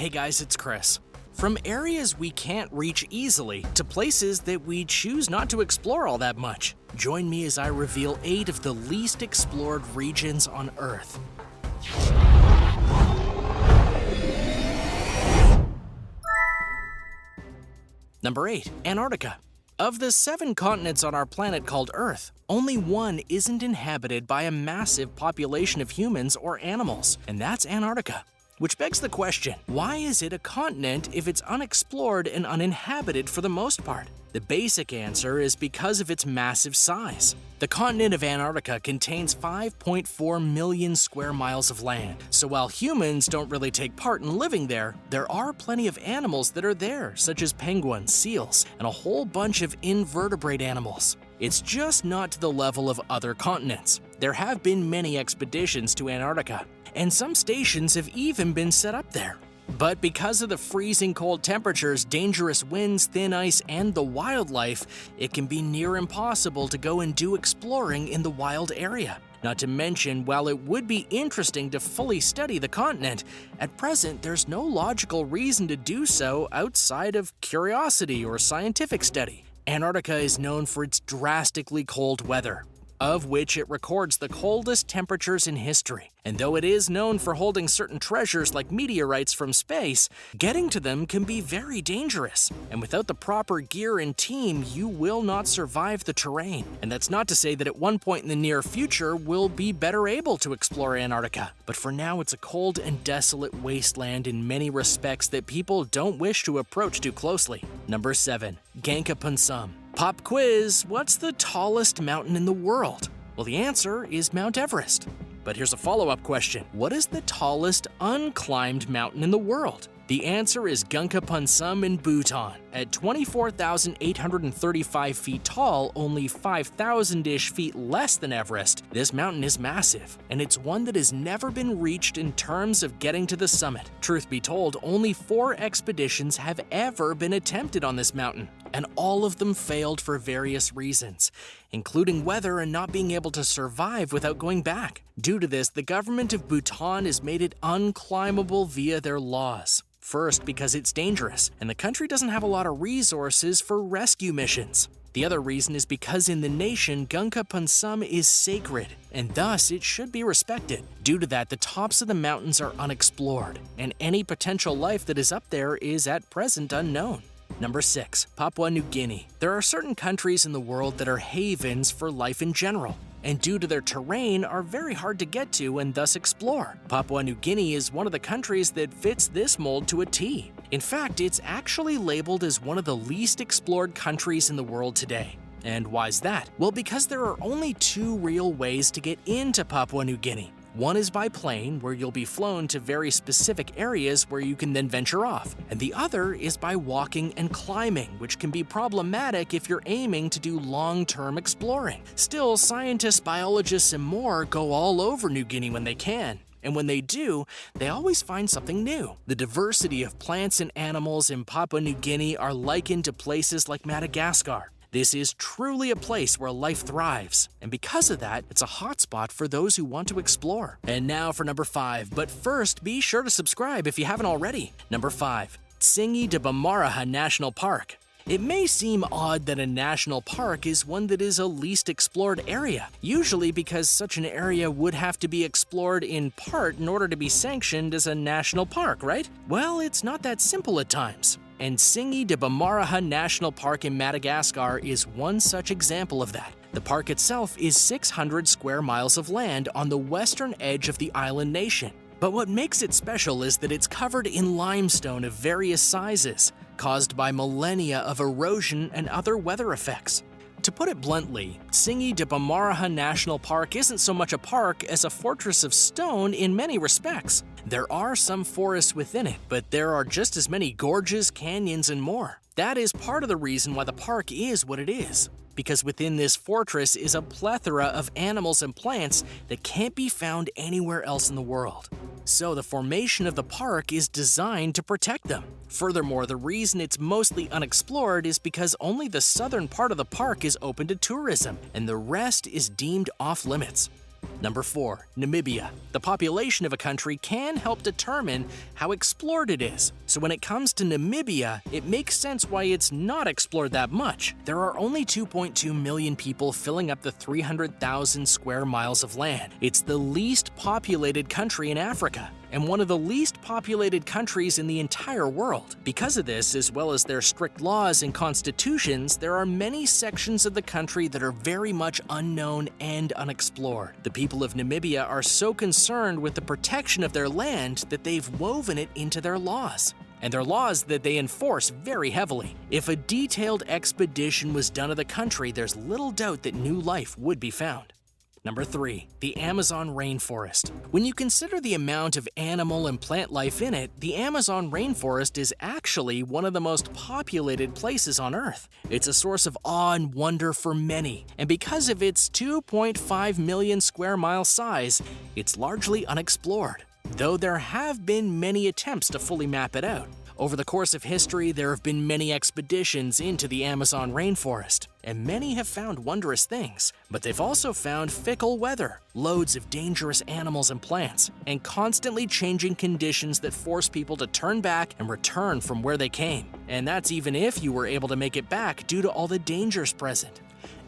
Hey guys, it's Chris. From areas we can't reach easily to places that we choose not to explore all that much, join me as I reveal 8 of the least explored regions on Earth. Number 8. Antarctica. Of the 7 continents on our planet called Earth, only one isn't inhabited by a massive population of humans or animals, and that's Antarctica. Which begs the question, why is it a continent if it's unexplored and uninhabited for the most part? The basic answer is because of its massive size. The continent of Antarctica contains 5.4 million square miles of land, so while humans don't really take part in living there, there are plenty of animals that are there, such as penguins, seals, and a whole bunch of invertebrate animals. It's just not to the level of other continents. There have been many expeditions to Antarctica, and some stations have even been set up there. But because of the freezing cold temperatures, dangerous winds, thin ice, and the wildlife, it can be near impossible to go and do exploring in the wild area. Not to mention, while it would be interesting to fully study the continent, at present there's no logical reason to do so outside of curiosity or scientific study. Antarctica is known for its drastically cold weather, of which it records the coldest temperatures in history. And though it is known for holding certain treasures like meteorites from space, getting to them can be very dangerous. And without the proper gear and team, you will not survive the terrain. And that's not to say that at one point in the near future, we'll be better able to explore Antarctica. But for now, it's a cold and desolate wasteland in many respects that people don't wish to approach too closely. Number 7. Gangapunsum. Pop quiz, what's the tallest mountain in the world? Well, the answer is Mount Everest. But here's a follow-up question. What is the tallest unclimbed mountain in the world? The answer is Gangapunsum in Bhutan. At 24,835 feet tall, only 5,000-ish feet less than Everest, this mountain is massive, and it's one that has never been reached in terms of getting to the summit. Truth be told, only 4 expeditions have ever been attempted on this mountain, and all of them failed for various reasons, including weather and not being able to survive without going back. Due to this, the government of Bhutan has made it unclimbable via their laws. First, because it's dangerous, and the country doesn't have a lot of resources for rescue missions. The other reason is because in the nation, Gangapunsum is sacred, and thus it should be respected. Due to that, the tops of the mountains are unexplored, and any potential life that is up there is at present unknown. Number 6. Papua New Guinea. There are certain countries in the world that are havens for life in general, and due to their terrain are very hard to get to and thus explore. Papua New Guinea is one of the countries that fits this mold to a T. In fact, it's actually labeled as one of the least explored countries in the world today. And why's that? Well, because there are only 2 real ways to get into Papua New Guinea. One is by plane, where you'll be flown to very specific areas where you can then venture off. And the other is by walking and climbing, which can be problematic if you're aiming to do long-term exploring. Still, scientists, biologists, and more go all over New Guinea when they can. And when they do, they always find something new. The diversity of plants and animals in Papua New Guinea are likened to places like Madagascar. This is truly a place where life thrives, and because of that, it's a hotspot for those who want to explore. And now for number 5, but first, be sure to subscribe if you haven't already. Number 5. Tsingy de Bamaraha National Park. It may seem odd that a national park is one that is a least explored area, usually because such an area would have to be explored in part in order to be sanctioned as a national park, right? Well, it's not that simple at times. And Tsingy de Bamaraha National Park in Madagascar is one such example of that. The park itself is 600 square miles of land on the western edge of the island nation. But what makes it special is that it's covered in limestone of various sizes, caused by millennia of erosion and other weather effects. To put it bluntly, Tsingy de Bamaraha National Park isn't so much a park as a fortress of stone in many respects. There are some forests within it, but there are just as many gorges, canyons, and more. That is part of the reason why the park is what it is, because within this fortress is a plethora of animals and plants that can't be found anywhere else in the world. So the formation of the park is designed to protect them. Furthermore, the reason it's mostly unexplored is because only the southern part of the park is open to tourism, and the rest is deemed off limits. Number 4. Namibia. The population of a country can help determine how explored it is. So when it comes to Namibia, it makes sense why it's not explored that much. There are only 2.2 million people filling up the 300,000 square miles of land. It's the least populated country in Africa, and one of the least populated countries in the entire world. Because of this, as well as their strict laws and constitutions, there are many sections of the country that are very much unknown and unexplored. The people of Namibia are so concerned with the protection of their land that they've woven it into their laws. And their laws that they enforce very heavily. If a detailed expedition was done of the country, there's little doubt that new life would be found. Number 3. The Amazon rainforest. When you consider the amount of animal and plant life in it, the Amazon rainforest is actually one of the most populated places on Earth. It's a source of awe and wonder for many, and because of its 2.5 million square mile size, it's largely unexplored, though there have been many attempts to fully map it out. Over the course of history, there have been many expeditions into the Amazon rainforest, and many have found wondrous things, but they've also found fickle weather, loads of dangerous animals and plants, and constantly changing conditions that force people to turn back and return from where they came. And that's even if you were able to make it back due to all the dangers present.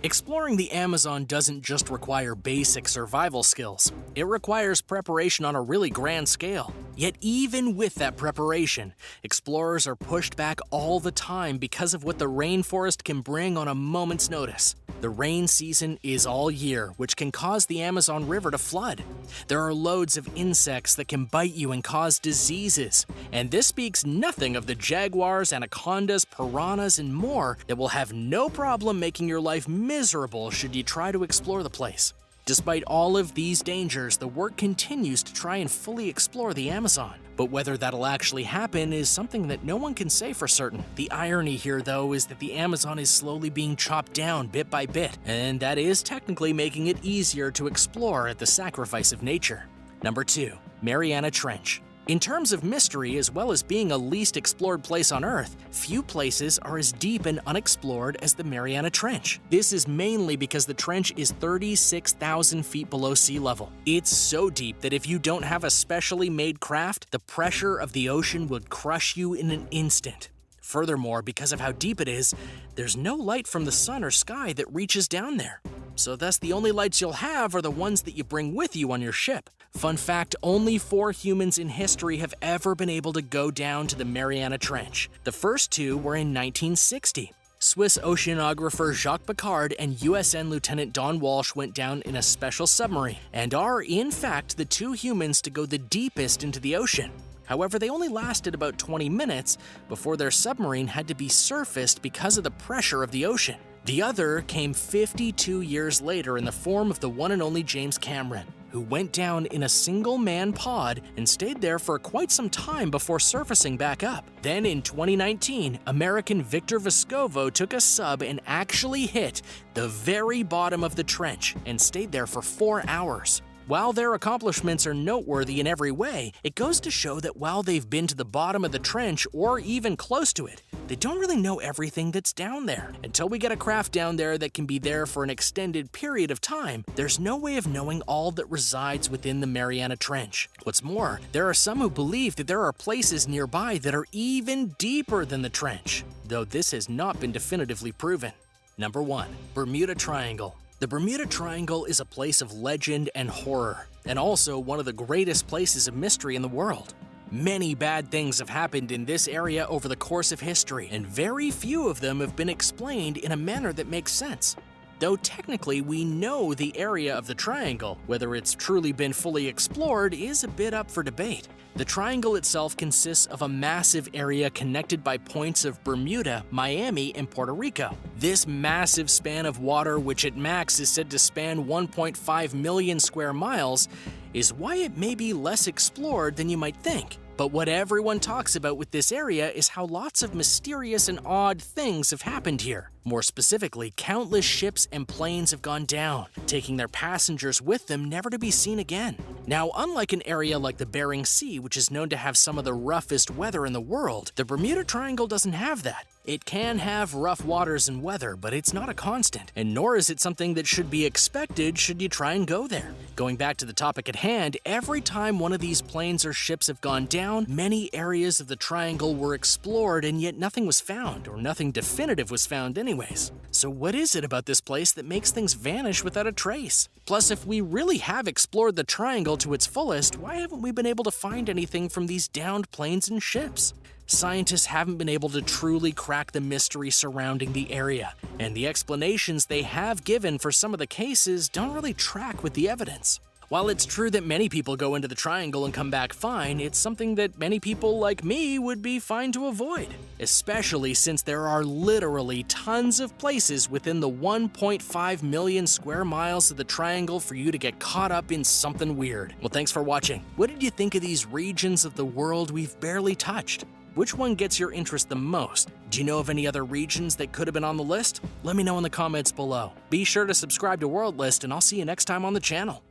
Exploring the Amazon doesn't just require basic survival skills. It requires preparation on a really grand scale. Yet even with that preparation, explorers are pushed back all the time because of what the rainforest can bring on a moment's notice. The rain season is all year, which can cause the Amazon River to flood. There are loads of insects that can bite you and cause diseases. And this speaks nothing of the jaguars, anacondas, piranhas, and more that will have no problem making your life miserable should you try to explore the place. Despite all of these dangers, the work continues to try and fully explore the Amazon. But whether that'll actually happen is something that no one can say for certain. The irony here, though, is that the Amazon is slowly being chopped down bit by bit, and that is technically making it easier to explore at the sacrifice of nature. Number 2. Mariana Trench. In terms of mystery, as well as being a least explored place on Earth, few places are as deep and unexplored as the Mariana Trench. This is mainly because the trench is 36,000 feet below sea level. It's so deep that if you don't have a specially made craft, the pressure of the ocean would crush you in an instant. Furthermore, because of how deep it is, there's no light from the sun or sky that reaches down there. So thus the only lights you'll have are the ones that you bring with you on your ship. Fun fact, only 4 humans in history have ever been able to go down to the Mariana Trench. The first 2 were in 1960. Swiss oceanographer Jacques Piccard and USN Lieutenant Don Walsh went down in a special submarine, and are, in fact, the 2 humans to go the deepest into the ocean. However, they only lasted about 20 minutes before their submarine had to be surfaced because of the pressure of the ocean. The other came 52 years later in the form of the one and only James Cameron, who went down in a single-man pod and stayed there for quite some time before surfacing back up. Then in 2019, American Victor Vescovo took a sub and actually hit the very bottom of the trench and stayed there for 4 hours. While their accomplishments are noteworthy in every way, it goes to show that while they've been to the bottom of the trench or even close to it, they don't really know everything that's down there. Until we get a craft down there that can be there for an extended period of time, there's no way of knowing all that resides within the Mariana Trench. What's more, there are some who believe that there are places nearby that are even deeper than the trench, though this has not been definitively proven. Number 1. Bermuda Triangle. The Bermuda Triangle is a place of legend and horror, and also one of the greatest places of mystery in the world. Many bad things have happened in this area over the course of history, and very few of them have been explained in a manner that makes sense. Though technically we know the area of the triangle, whether it's truly been fully explored is a bit up for debate. The triangle itself consists of a massive area connected by points of Bermuda, Miami, and Puerto Rico. This massive span of water, which at max is said to span 1.5 million square miles, is why it may be less explored than you might think. But what everyone talks about with this area is how lots of mysterious and odd things have happened here. More specifically, countless ships and planes have gone down, taking their passengers with them never to be seen again. Now, unlike an area like the Bering Sea, which is known to have some of the roughest weather in the world, the Bermuda Triangle doesn't have that. It can have rough waters and weather, but it's not a constant, and nor is it something that should be expected should you try and go there. Going back to the topic at hand, every time one of these planes or ships have gone down, many areas of the triangle were explored and yet nothing was found, or nothing definitive was found anyways. So what is it about this place that makes things vanish without a trace? Plus, if we really have explored the triangle to its fullest, why haven't we been able to find anything from these downed planes and ships? Scientists haven't been able to truly crack the mystery surrounding the area, and the explanations they have given for some of the cases don't really track with the evidence. While it's true that many people go into the triangle and come back fine, it's something that many people like me would be fine to avoid, especially since there are literally tons of places within the 1.5 million square miles of the triangle for you to get caught up in something weird. Well, thanks for watching. What did you think of these regions of the world we've barely touched? Which one gets your interest the most? Do you know of any other regions that could have been on the list? Let me know in the comments below. Be sure to subscribe to World List, and I'll see you next time on the channel.